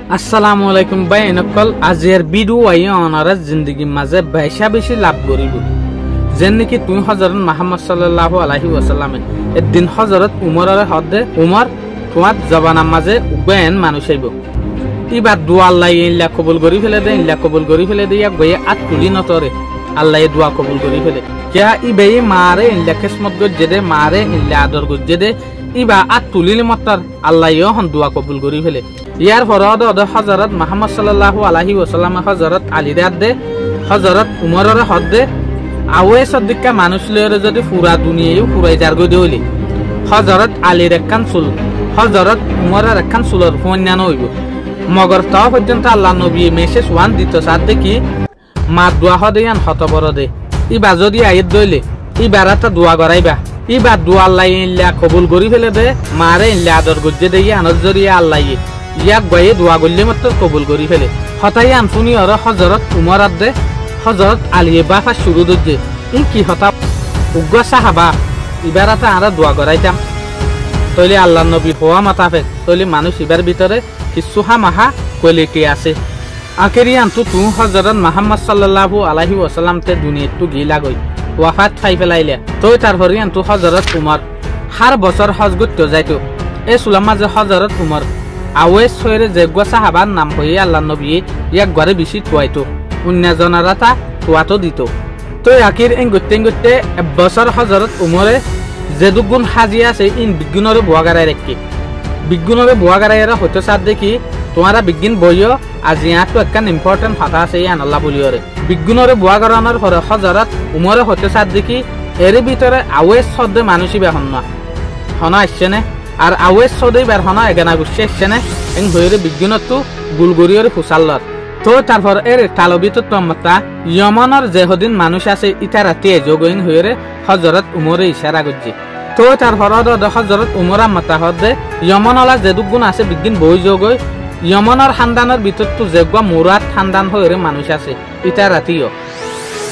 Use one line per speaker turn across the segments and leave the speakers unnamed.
আসসালামু আলাইকুম ভাই নকল আজির ভিডিও আই অনারা জিন্দগি মাঝে বেশা বেশি লাভ করিব যেন নাকি তুমি হযরত মুহাম্মদ সাল্লাল্লাহু আলাইহি ওয়াসাল্লাম একদিন হযরত উমরের হদে উমর তোমার জবানার মাঝে উবেন মানুষ আইব ইবার দোয়া আল্লাহ ইল্লা কবুল করি ফেলে দে ইল্লা কবুল করি ফেলে দিয়া গয়ে আত তুলি নতরে আল্লাহ দোয়া কবুল করি ফেলে কিয়া ইবে মারে ইল্লা কিসমত গজে দে মারে ইল্লা আদর গজে দে ইবা আত তুলিলে মতার আল্লাহ হন দোয়া কবুল করি ফেলে ইয়ার ফরদ হযরত মুহাম্মদ সাল্লাল্লাহু আলাইহি ওয়াসাল্লাম হযরত আলী দে হযরত উমরের হদে আওয়ে সদিকা মানুষ লয়রে যদি পুরা দুনিয়ায় পুরাই জার গই দেইলি হযরত আলীর একখান চুল হযরত উমরের একখান চুলর ফন্যান হইব মগর তাও পর্যন্ত আল্লাহ নবী মেসেজ ওয়ান দিত সাদ দেখি মা দোয়া হদেয়ান হত বড় দে ইবা যদি আইত দইলে ইবারাটা দোয়া করাইবা ইবা দোয়া আল্লাহ ইল্লা কবুল করি ফেলে দে মারে ইল্লা আদর গজ্জে দেই আনর জরিয়া আল্লাহ ইয়াক গয়ে দোয়া করলে মাত্র কবুল করি ফেলে হতাই আনফুনি আর হযরত উমর দে হযরত আলী বাফা শুরু দে ই কি হতা উগ্র সাহাবা ইবারাটা আরা দোয়া করাইতাম তইলে আল্লাহ নবী হওয়া মাতাফে তইলে মানুষ ইবার ভিতরে কিছু মাহা কোয়ালিটি আছে আখেরি আনতু তু হযরত মুহাম্মদ সাল্লাল্লাহু আলাইহি ওয়াসাল্লাম তে দুনিয়া তু গিলা গই ওয়াফাত খাই ফেলাইলে তই তারপরে আনতু হযরত উমর হার বছর হজ করতে যাইতো এ সুলামা যে হযরত উমর আওয়েস ছয়রে যেগুয়া সাহাবার নাম হয়ে আল্লাহ নবী ইয়াক গড়ে বেশি থুয়াইতো অন্য জনারাতা থুয়াতো দিত তো আখির এঙ্গুতে বছর হযরত উমরে যে দুগুণ হাজি আছে ইন বিজ্ঞানরে বুয়াগারাই রাখি বিজ্ঞানরে বুয়াগারাইরা হয়তো সাথ দেখি তোমারা বিজ্ঞান বইও আজি আতো একখান ইম্পর্টেন্ট কথা আছে ইয়ান আল্লাহ বলিওরে বিজ্ঞানরে বুয়াগারানোর পরে হযরত উমরে হয়তো সাথ দেখি এর ভিতরে আওয়েস শব্দে মানুষই বেহন না হন আসছে না আর আওয়েস সদই বের হনা এগানা গুছে আসছেনে এং হইরে বিজ্ঞানতো গুলগরিয়রে ফুসাল্লার তো তারপর এর তালবিত তমতা ইয়মানের যেহদিন মানুষ আছে ইটা রাতে যোগইন হইরে হযরত উমরে ইশারা করছে তো তারপর হযরত উমরা মাতা হদে ইয়মানলা যেদুগুণ আছে বিজ্ঞান বই যোগই ইয়মানের খানদানের ভিতর তো যেগুয়া মুরাদ খানদান হইরে মানুষ আছে ইটা রাতিও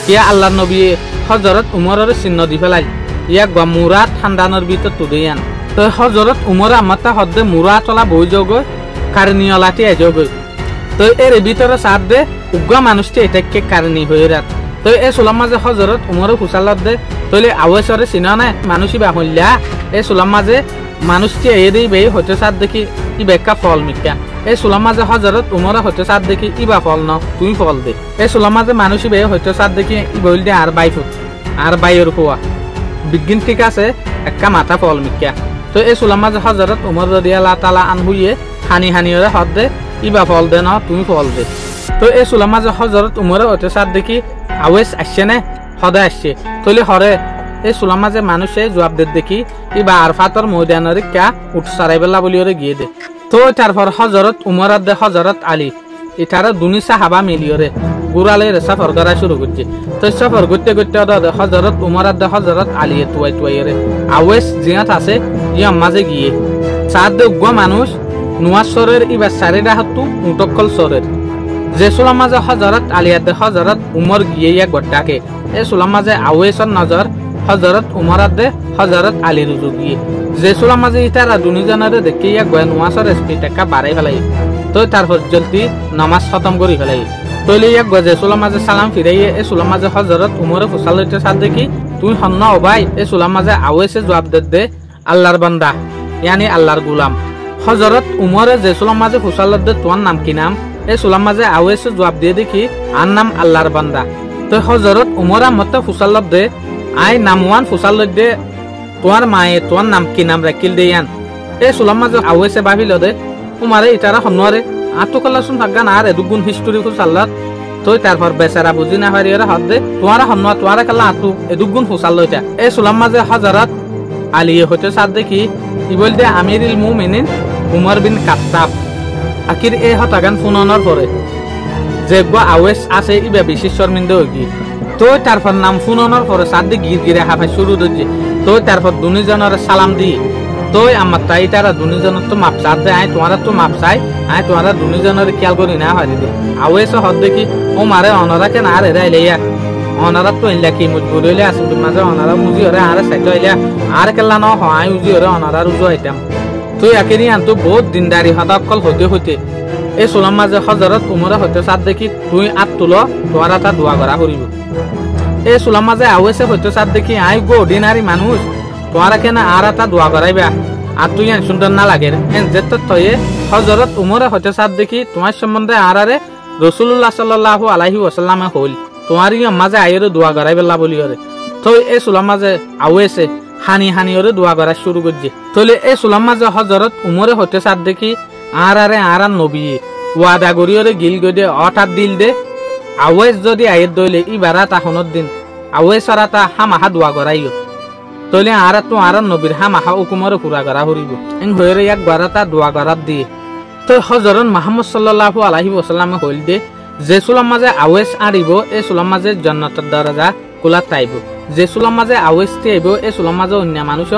কিয়া আল্লাহ নবী হযরত উমরের চিহ্ন দি ফেলাই ইয়া গা মুরাদ খানদানের ভিতর তো দেয়ান তো হযরত উমর আমাতা হদে মুরা তলা বই যোগ কারণীয়লাটি এযোগ তো এর ভিতরে সাথ দে উগ্র মানুষটি এটাকে কারণী হয়ে রাত তো এ সুলাম মাঝে হযরত উমর হুসাল্লাত দে তলে আওয়েসরে চিনা নাই মানুষই বা হইলা এ সুলাম মাঝে মানুষটি এ দেই বে হতে সাথ দেখি ই বেকা ফল মিকা এ সুলাম মাঝে হযরত উমর হতে সাথ দেখি ইবা ফল ন তুই ফল দে এ সুলাম মাঝে মানুষই বে হতে সাথ দেখি ই বইল দে আর বাই ফুট আর বাইর হওয়া বিজ্ঞান ঠিক আছে একা মাথা ফল মিকা তো এই সুলামা যে হযরত উমর রাদিয়াল্লাহু তাআলা আনহুয়ে হানি হানিরে হদে ইবা ফল দে না তুমি ফল দে তো এই সুলামা যে হযরত উমর হতে সাথ দেখি আওয়েস আসছে না হদে আসছে তলে হরে এই সুলামা যে মানুষে জবাব দে দেখি ইবা আরফাতর ময়দানের কা উঠ সারাইবেলা বলিওরে গিয়ে দে তো তারপর হযরত উমর দে হযরত আলী ইতারা দুনি সাহাবা মিলিওরে গুরালে সফর করা শুরু করছে তো সফর করতে করতে হযরত উমর দে হযরত আলী তুয়াইরে আওয়েস জিয়াত আছে ইয়া মাঝে গিয়ে সাত গো মানুষ নুয়াসরের ইবা সারিরা হতু উটকল সরের যে সুলাম মাঝে হযরত আলী দে হযরত উমর গিয়ে ইয়া গড্ডাকে এ সুলাম মাঝে আওয়েসর নজর হযরত উমর দে হযরত আলী রুজু গিয়ে যে সুলাম মাঝে ইতারা দুনিজনরে দেখি ইয়া গয় নুয়াসর স্পিড কা বাড়াই ফেলাই তো তারপর জলদি নামাজ খতম করি ফেলাই তইলে ইয়া গজে সুলাম মাঝে সালাম ফিরাইয়ে এ সুলাম মাঝে হযরত উমরে ফুসালতে সাথ দেখি তুই হন্ন ও ভাই এ সুলাম মাঝে আওয়েসে জবাব দে আল্লাহর বান্দা ইয়ানি আল্লাহর গোলাম হযরত উমরে যে সুলাম মাঝে ফুসালত দে তোমার নাম কি নাম এ সুলাম মাঝে আওয়েসে জবাব দিয়ে দেখি আর নাম আল্লাহর বান্দা তো হযরত উমরা মতে ফুসালত দে আই নামওয়ান ফুসালত দে তোমার মায়ে তোমার নাম কি নাম রাখিল দেয়ান এ সুলাম মাঝে আওয়েসে ভাবিল দে উমারে ইতারা হন্নরে আতুকল্লাসুন থাকগান আর এদুগুণ হিস্টোরি ফুসালত তো তারপর বেচারা বুঝি না হারিয়ে হদে তোমারা হন্না তোমারা কালা আতু এদুগুণ ফুসাল এটা এ সুলাম মাঝে হযরত আলী হতে সাথ দেখি ই বলতে আমিরুল মুমিনিন উমর বিন খাত্তাব আখির এ হতাগান ফুননের পরে যে গো আওয়েস আছে ইবা বেশি শর্মিন্দা হই তো তারপর নাম ফুননের পরে সাথ দি গিরগিরে হাফা শুরু দজি তো তারপর দুনিজনের সালাম দি তো আমার তাই তারা দুনিজনের তো মাপ সাথ দে আই তোমারা তো মাপ চাই আই তোমারা দুনিজনের খেয়াল করি না হারি দে আওয়েস হদ দেখি ও মারে অনরা কেন আর এরা এলাইয়া অনারা তো ইল্লা কি মজবুর হইলে আসুন মাঝে অনারা মুজি হরে আর সাইতো ইলা আর কেলা ন হয় উজি হরে অনারা রুজু আইতাম তুই একেরি আনতো বহুত দিনদারি হদাকল হইতে হইতে এই চুলার মাঝে হজরত উমরে হইতে চাঁদ দেখি তুই আত তুল তোর এটা দোয়া করা করিব এই চুলার মাঝে আওয়েছে হইতে চাঁদ দেখি আই গো অর্ডিনারি মানুষ তোর কেনা আর এটা দোয়া করাইবা আর তুই এন সুন্দর না লাগে এন যেত তয়ে হজরত উমরে হইতে চাঁদ দেখি তোমার সম্বন্ধে আর আরে রসুল্লাহ সাল্লাল্লাহু আলাইহি ওয়াসাল্লামে হইল তোমার মাঝে আইয়ের দোয়া করাই বেলা বলি ওরে তো এই চুলার মাঝে আওয়েছে হানি হানি ওরে দোয়া করা শুরু করছে তাহলে এই চুলার মাঝে হজরত উমরে হইতে চাঁদ দেখি আর আরে আর নবী ওয়াদা করি ওরে গিল গদে অঠাৎ দিল দে আওয়েজ যদি আয়ের দইলে ইবারা তাহনের দিন আওয়েজ আর তা হামাহা দোয়া করাইও তইলে আর তো আর নবীর হামাহা হুকুমরে পুরা করা হরিব এং হইরে এক বারাতা দোয়া করাত দিয়ে তো হযরত মুহাম্মদ সাল্লাল্লাহু আলাইহি ওয়াসাল্লামে হইল দে যে চুলার মাঝে আওয়েজ আরিব এই চুলার মাঝে জান্নাতের দরজা খোলা তাইব যে চুলার মাঝে আওয়েজ আইব এই চুলার মাঝে অন্য মানুষ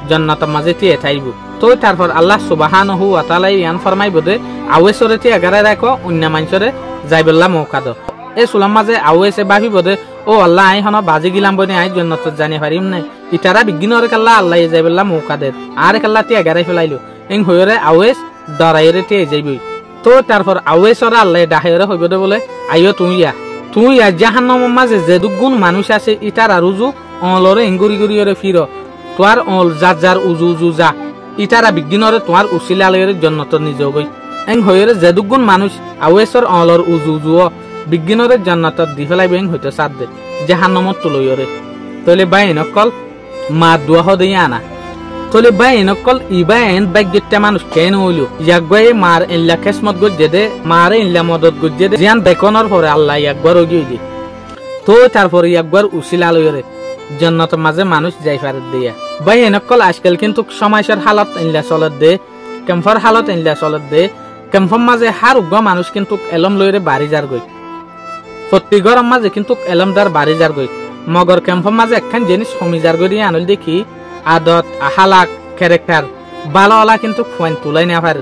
জান্নাতের মাঝে টিয়ে থাইব তো তারপর আল্লাহ সুবহানাহু ওয়া তাআলা ইয়ান ফরমাইব দে আওয়েজরে টি আগারে রাখো অন্য মানুষরে যাইবেল্লা মৌকা দাও এই চুলার মাঝে আওয়েজে ভাবিব দে ও আল্লাহ আই হন বাজি গিলাম বনে আই জান্নাত জানি পারিম নাই ইতারা বিজ্ঞানরে কাল্লা আল্লাহ যাইবেল্লা মৌকা দে আর কাল্লা টি আগারে ফেলাইলো এং হইরে আওয়েজ দরাইরে টি যাইবই তো তারপর আওয়েজরে আল্লাহ ডাহেরে হইব দে বলে আইও তুই জাহান্নামের মাঝে যে দুগুণ মানুষ আছে ইতারা রুজু অলরে এঙ্গুরি গুরিরে ফিরো তোর অল যার উজু উজু যা ইতারা বিজ্ঞানরে তোমার উসিলালয়ের জন্নত নিজে গই এং হইরে যে দুগুণ মানুষ আওয়েজর অলর উজু উজু বিজ্ঞানরে জন্নত দি ফেলাই বেং হইতে সাদ দে জাহান্নামত তুলইরে তলে বাই নকল মা দুয়া হদে আনা তলে বাই নকল ইবা এন বাইগেটটা মানুষ কেন হইলো ইয়াগবাই মার ইল্লা কিসমত গজে দে মারে ইল্লা মদত গজে দে জিয়ান বেকনর পরে আল্লাহ একবার ওগি দি তো তারপর একবার উসিলালয়ের জান্নাতের মাঝে মানুষ যাই পারে দিয়া বাই নকল আজকাল কিন্তু সমাজের হালত ইল্লা চলত দে কেমফর হালত ইল্লা চলত দে কেমফর মাঝে হার উগ্র মানুষ কিন্তু এলম লইরে বাড়ি যার গই প্রতি গরম মাঝে কিন্তু এলমদার বাড়ি যার গই মগর কেমফর মাঝে একখান জিনিস কমি যার গই আনল দেখি আদত আহালাক ক্যারেক্টার বালাওয়ালা কিন্তু ফুয়ান তুলাই না পারে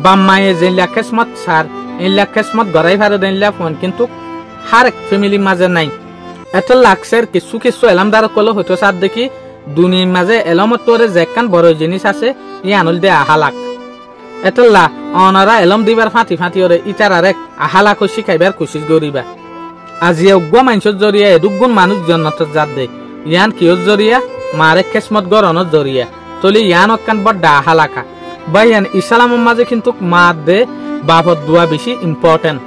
বাম্মায়ে যেলা কিসমত সার ইল্লা কিসমত গড়াই পারে দেনলা ফুয়ান কিন্তু হার এক ফ্যামিলি মাঝে নাই এত লাক্সের কিছু কিছু এলমদার কলো হইতো সার দেখি দুনিয়ার মাঝে এলমত তোরে যেকান বড় জিনিস আছে ই আনল দে আহালাক এতলা অনারা এলম দিবার ফাঁতি ফাঁতি ওরে ইটার আরেক আহালাক শিখাইবার কোশিশ করিবা আজি উগ্র মানুষের জরিয়া দুগুণ মানুষ জন্নত জাত দে ইয়ান কিয়র জরিয়া মারে কিসমত গরনের জরিয়া তলি ইয়ান অকান বড় আহালাকা বা ইয়ান ইসলামের মাঝে কিন্তু মা দে বাপত দোয়া বেশি ইম্পর্টেন্ট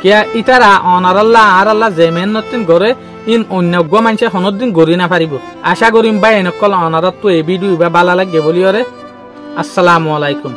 কিয়া ইটারা অনারাল্লাহ আর আল্লাহ যে মেহনতিন গড়ে ইন অন্য উগ্র মানুষে হনদিন গড়ি না পারিব আশা করিম বা এনেকল অনারত তো এ ভিডিও বা বালা লাগে বলি ওরে আসসালামু আলাইকুম।